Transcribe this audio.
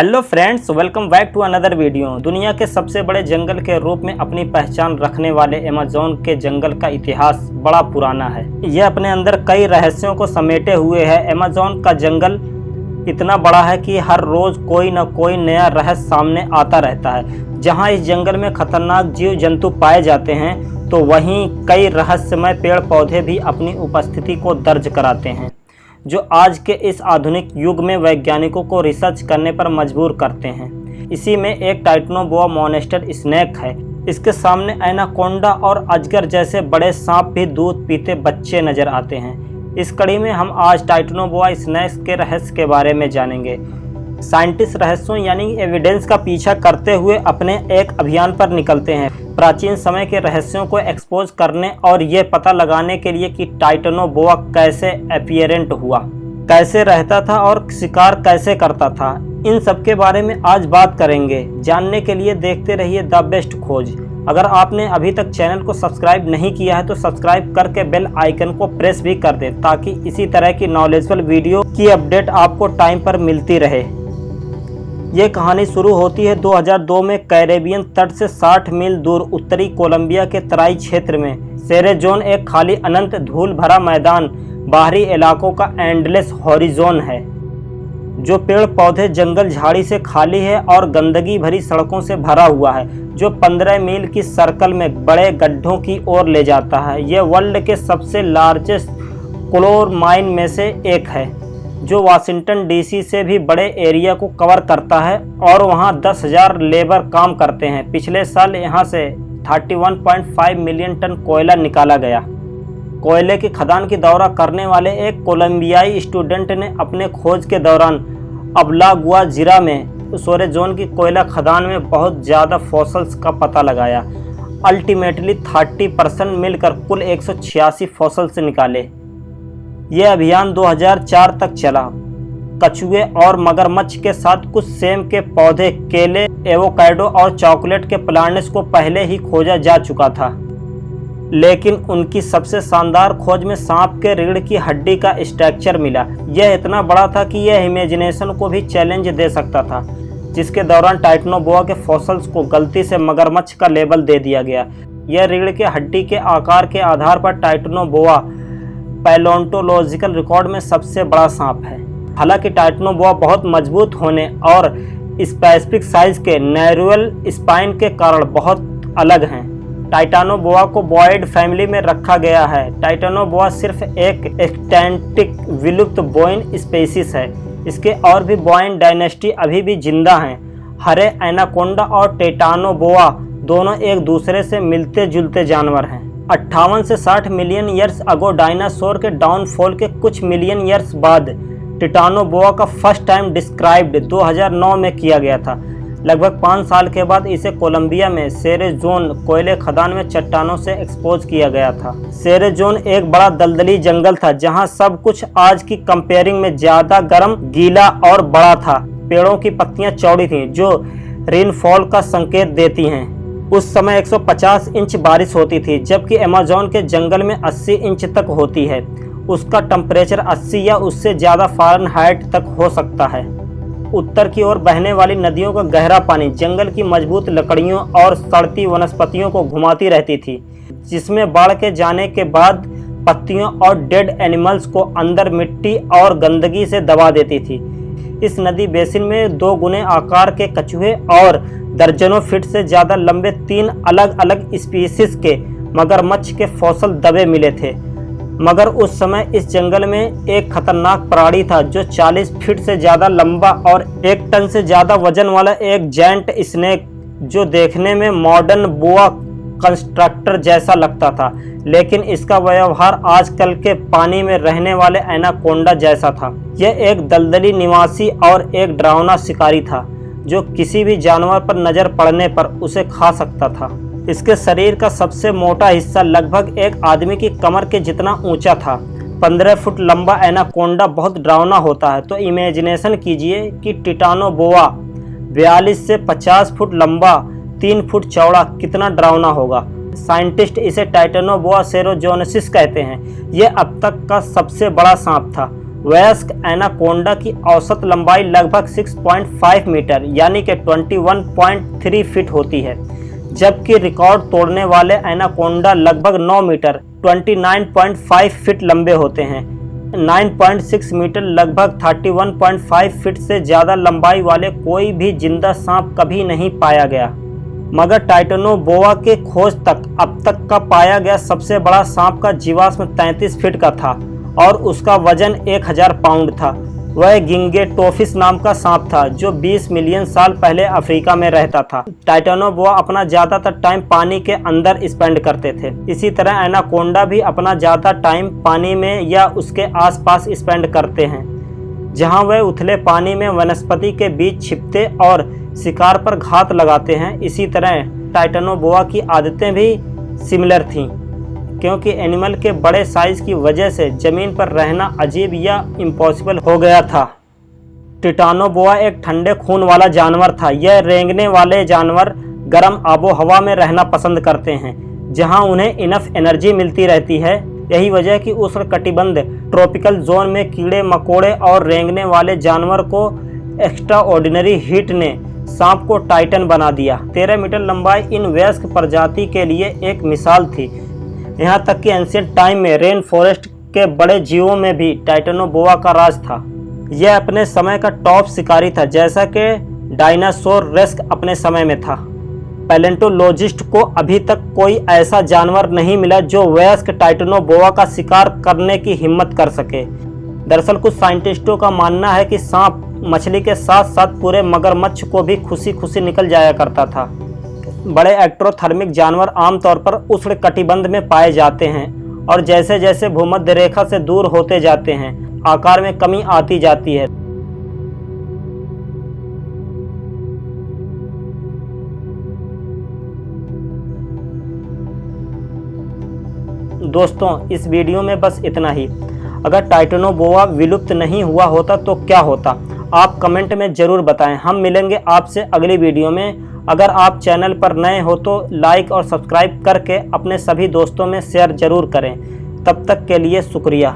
Hello friends, welcome back to another video. दुनिया के सबसे बड़े जंगल के रूप में अपनी पहचान रखने वाले अमेज़न के जंगल का इतिहास बड़ा पुराना है। यह अपने अंदर कई रहस्यों को समेटे हुए है। अमेज़न का जंगल इतना बड़ा है कि हर रोज कोई न कोई नया रहस्य सामने आता रहता है। जहां इस जंगल में खतरनाक जीव जंतु पाए जाते हैं, तो वहीं कई रहस्यमय पेड़ पौधे भी अपनी उपस्थिति को दर्ज कराते हैं, जो आज के इस आधुनिक युग में वैज्ञानिकों को रिसर्च करने पर मजबूर करते हैं। इसी में एक टाइटेनोबोआ मॉन्स्टर स्नेक है। इसके सामने एनाकोंडा और अजगर जैसे बड़े सांप भी दूध पीते बच्चे नजर आते हैं। इस कड़ी में हम आज टाइटेनोबोआ स्नेक के रहस्य के बारे में जानेंगे। साइंटिस्ट रहस्यों यानी एविडेंस का पीछा करते हुए अपने एक अभियान पर निकलते हैं, प्राचीन समय के रहस्यों को एक्सपोज करने और ये पता लगाने के लिए कि टाइटेनोबोआ कैसे अपीयरेंट हुआ, कैसे रहता था और शिकार कैसे करता था। इन सब के बारे में आज बात करेंगे। जानने के लिए देखते रहिए द बेस्ट खोज। अगर आपने अभी तक चैनल को सब्सक्राइब नहीं किया है तो सब्सक्राइब करके बेल आइकन को प्रेस भी कर दें, ताकि इसी तरह की नॉलेजेबल वीडियो की अपडेट आपको टाइम पर मिलती रहे। ये कहानी शुरू होती है 2002 में कैरेबियन तट से 60 मील दूर उत्तरी कोलंबिया के तराई क्षेत्र में। सेरेजोन एक खाली अनंत धूल भरा मैदान, बाहरी इलाकों का एंडलेस हॉरिजोन है, जो पेड़ पौधे जंगल झाड़ी से खाली है और गंदगी भरी सड़कों से भरा हुआ है, जो 15 मील की सर्कल में बड़े गड्ढों की ओर ले जाता है। यह वर्ल्ड के सबसे लार्जेस्ट कोल माइन में से एक है, जो वाशिंगटन डीसी से भी बड़े एरिया को कवर करता है और वहां 10,000 लेबर काम करते हैं। पिछले साल यहां से 31.5 मिलियन टन कोयला निकाला गया। कोयले की खदान की दौरा करने वाले एक कोलंबियाई स्टूडेंट ने अपने खोज के दौरान अबलागुआजिरा में सेरेजोन की कोयला खदान में बहुत ज़्यादा फॉसल्स का पता लगाया। अल्टीमेटली 30% मिलकर कुल 186 फॉसल्स निकाले। यह अभियान 2004 तक चला। कछुए और मगरमच्छ के साथ कुछ सेम के पौधे, केले, एवोकाडो और चॉकलेट के प्लांट्स को पहले ही खोजा जा चुका था, लेकिन उनकी सबसे शानदार खोज में सांप के रीढ़ की हड्डी का स्ट्रक्चर मिला। यह इतना बड़ा था कि यह इमेजिनेशन को भी चैलेंज दे सकता था, जिसके दौरान टाइटेनोबोआ के फॉसल्स को गलती से मगरमच्छ का लेबल दे दिया गया। यह रीढ़ के हड्डी के आकार के आधार पर टाइटेनोबोआ पैलेओंटोलॉजिकल रिकॉर्ड में सबसे बड़ा सांप है। हालांकि टाइटेनोबोआ बहुत मजबूत होने और स्पेसिफिक साइज के नैरुअल स्पाइन के कारण बहुत अलग हैं। टाइटेनोबोआ को बॉयड फैमिली में रखा गया है। टाइटेनोबोआ सिर्फ एक एक्सटेंटिक विलुप्त बोइन स्पीशीज है। इसके और भी बोइन डायनेस्टी अभी भी जिंदा हैं। हरे एनाकोंडा और टाइटेनोबोआ दोनों एक दूसरे से मिलते जुलते जानवर हैं। 58 से 60 मिलियन ईयर्स अगो डायनासोर के डाउनफॉल के कुछ मिलियन ईयर्स बाद टाइटेनोबोआ का फर्स्ट टाइम डिस्क्राइब्ड 2009 में किया गया था। लगभग 5 साल के बाद इसे कोलंबिया में सेरेजोन कोयले खदान में चट्टानों से एक्सपोज किया गया था। सेरेजोन एक बड़ा दलदली जंगल था, जहां सब कुछ आज की कंपेयरिंग में ज्यादा गर्म, गीला और बड़ा था। पेड़ों की पत्तियां चौड़ी थीं, जो रेनफॉल का संकेत देती हैं। उस समय 150 इंच बारिश होती थी, जबकि अमेज़न के जंगल में 80 इंच तक होती है। उसका टेम्परेचर 80 या उससे ज़्यादा फ़ारेनहाइट तक हो सकता है। उत्तर की ओर बहने वाली नदियों का गहरा पानी जंगल की मजबूत लकड़ियों और सड़ती वनस्पतियों को घुमाती रहती थी, जिसमें बाढ़ के जाने के बाद पत्तियों और डेड एनिमल्स को अंदर मिट्टी और गंदगी से दबा देती थी। इस नदी बेसिन में 2 गुने आकार के कछुए और दर्जनों फीट से ज़्यादा लंबे 3 अलग अलग स्पीसीज के मगरमच्छ के फॉसल दबे मिले थे। मगर उस समय इस जंगल में एक खतरनाक प्राणी था, जो 40 फीट से ज़्यादा लंबा और 1 टन से ज़्यादा वजन वाला एक जायंट स्नेक, जो देखने में मॉडर्न बोआ कंस्ट्रक्टर जैसा लगता था, लेकिन इसका व्यवहार आजकल के पानी में रहने वाले एनाकोंडा जैसा था। यह एक दलदली निवासी और एक डरावना शिकारी था, जो किसी भी जानवर पर नजर पड़ने पर उसे खा सकता था। इसके शरीर का सबसे मोटा हिस्सा लगभग एक आदमी की कमर के जितना ऊंचा था। 15 फुट लंबा एनाकोंडा बहुत डरावना होता है, तो इमेजिनेशन कीजिए कि टाइटेनोबोआ 42 से 50 फुट लंबा, 3 फुट चौड़ा कितना डरावना होगा। साइंटिस्ट इसे टाइटेनोबोआ सेरोजोनेसिस कहते हैं। यह अब तक का सबसे बड़ा सांप था। वयस्क एनाकोंडा की औसत लंबाई लगभग 6.5 मीटर यानी कि 21.3 फीट होती है, जबकि रिकॉर्ड तोड़ने वाले एनाकोंडा लगभग 9 मीटर 29.5 फीट लंबे होते हैं। 9.6 मीटर लगभग 31.5 फीट से ज़्यादा लंबाई वाले कोई भी जिंदा सांप कभी नहीं पाया गया, मगर टाइटनोबोआ के खोज तक अब तक का पाया गया सबसे बड़ा सांप का जीवाश्म 33 फीट का था और उसका वजन 1000 पाउंड था। वह गिंगेटोफिस नाम का सांप था जो 20 मिलियन साल पहले अफ्रीका में रहता था। टाइटनोबोआ अपना ज़्यादातर टाइम पानी के अंदर स्पेंड करते थे। इसी तरह एनाकोंडा भी अपना ज़्यादा टाइम पानी में या उसके आसपास स्पेंड करते हैं, जहां वह उथले पानी में वनस्पति के बीच छिपते और शिकार पर घात लगाते हैं। इसी तरह टाइटनोबोआ की आदतें भी सिमिलर थीं, क्योंकि एनिमल के बड़े साइज की वजह से ज़मीन पर रहना अजीब या इम्पॉसिबल हो गया था। टाइटनोबोआ एक ठंडे खून वाला जानवर था। यह रेंगने वाले जानवर गर्म आबो हवा में रहना पसंद करते हैं, जहां उन्हें इनफ एनर्जी मिलती रहती है। यही वजह कि उष्णकटिबंध ट्रॉपिकल जोन में कीड़े मकोड़े और रेंगने वाले जानवर को एक्स्ट्रा ऑर्डिनरी हीट ने सांप को टाइटन बना दिया। 13 मीटर लंबाई इन वयस्क प्रजाति के लिए एक मिसाल थी। यहाँ तक कि एंशिएंट टाइम में रेन फॉरेस्ट के बड़े जीवों में भी टाइटनोबोआ का राज था। यह अपने समय का टॉप शिकारी था, जैसा कि डायनासोर रेक्स अपने समय में था। पैलेंटोलॉजिस्ट को अभी तक कोई ऐसा जानवर नहीं मिला जो वयस्क टाइटनोबोआ का शिकार करने की हिम्मत कर सके। दरअसल कुछ साइंटिस्टों का मानना है कि सांप मछली के साथ साथ पूरे मगरमच्छ को भी खुशी खुशी निकल जाया करता था। बड़े एक्टोथर्मिक जानवर आमतौर पर उष्णकटिबंध में पाए जाते हैं और जैसे जैसे भूमध्य रेखा से दूर होते जाते हैं, आकार में कमी आती जाती है। दोस्तों, इस वीडियो में बस इतना ही। अगर टाइटनोबोआ विलुप्त नहीं हुआ होता तो क्या होता, आप कमेंट में ज़रूर बताएं। हम मिलेंगे आपसे अगली वीडियो में। अगर आप चैनल पर नए हो तो लाइक और सब्सक्राइब करके अपने सभी दोस्तों में शेयर ज़रूर करें। तब तक के लिए शुक्रिया।